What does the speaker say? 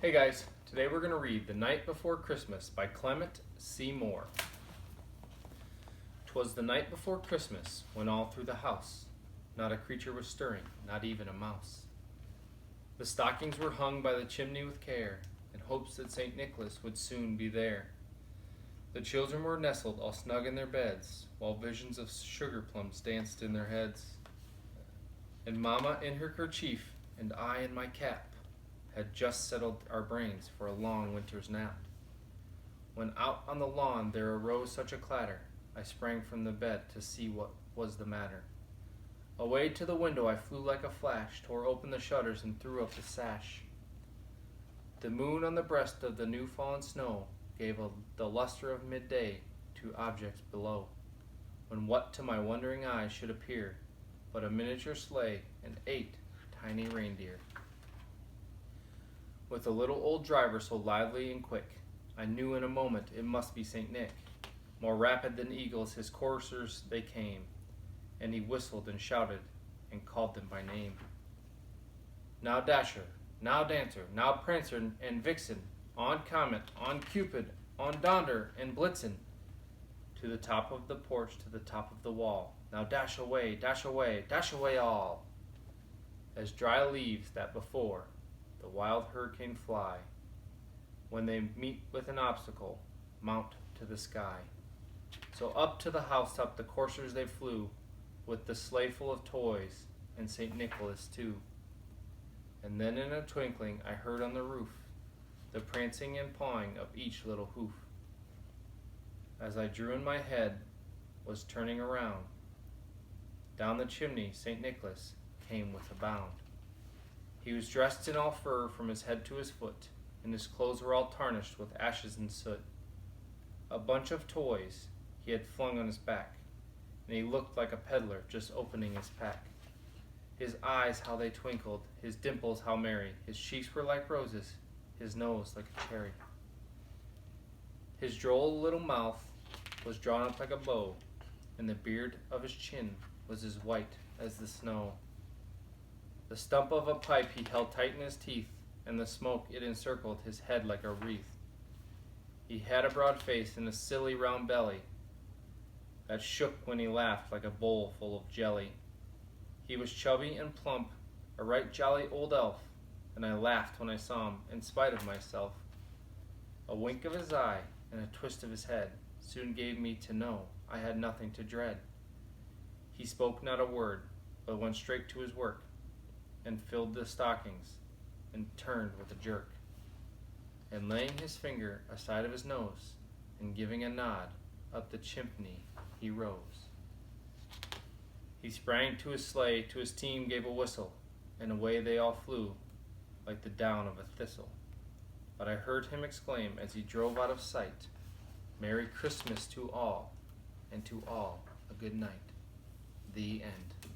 Hey guys, today we're going to read The Night Before Christmas by Clement C Moore. 'Twas the night before Christmas, when all through the house not a creature was stirring, not even a mouse. The stockings were hung by the chimney with care, in hopes that St. Nicholas would soon be there. The children were nestled all snug in their beds, while visions of sugar plums danced in their heads. And Mamma in her kerchief, and I in my cap, had just settled our brains for a long winter's nap. When out on the lawn there arose such a clatter, I sprang from the bed to see what was the matter. Away to the window I flew like a flash, tore open the shutters and threw up the sash. The moon on the breast of the new fallen snow gave the luster of midday to objects below, when what to my wondering eyes should appear but a miniature sleigh and 8 tiny reindeer. With a little old driver so lively and quick, I knew in a moment it must be St. Nick. More rapid than eagles his coursers they came, and he whistled and shouted and called them by name. Now Dasher, now Dancer, now Prancer and Vixen, on Comet, on Cupid, on Donder and Blitzen, to the top of the porch, to the top of the wall. Now dash away, dash away, dash away all, as dry leaves that before the wild hurricane fly, when they meet with an obstacle, mount to the sky. So up to the housetop the coursers they flew, with the sleigh full of toys, and St. Nicholas too. And then in a twinkling I heard on the roof the prancing and pawing of each little hoof. As I drew in my head, was turning around, down the chimney St. Nicholas came with a bound. He was dressed in all fur from his head to his foot, and his clothes were all tarnished with ashes and soot. A bunch of toys he had flung on his back, and he looked like a peddler just opening his pack. His eyes how they twinkled, his dimples how merry, his cheeks were like roses, his nose like a cherry. His droll little mouth was drawn up like a bow, and the beard of his chin was as white as the snow. The stump of a pipe he held tight in his teeth, and the smoke it encircled his head like a wreath. He had a broad face and a silly round belly that shook when he laughed like a bowl full of jelly. He was chubby and plump, a right jolly old elf, and I laughed when I saw him in spite of myself. A wink of his eye and a twist of his head soon gave me to know I had nothing to dread. He spoke not a word, but went straight to his work, and filled the stockings, and turned with a jerk. And laying his finger aside of his nose, and giving a nod, up the chimney he rose. He sprang to his sleigh, to his team gave a whistle, and away they all flew, like the down of a thistle. But I heard him exclaim as he drove out of sight, Merry Christmas to all, and to all a good night. The end.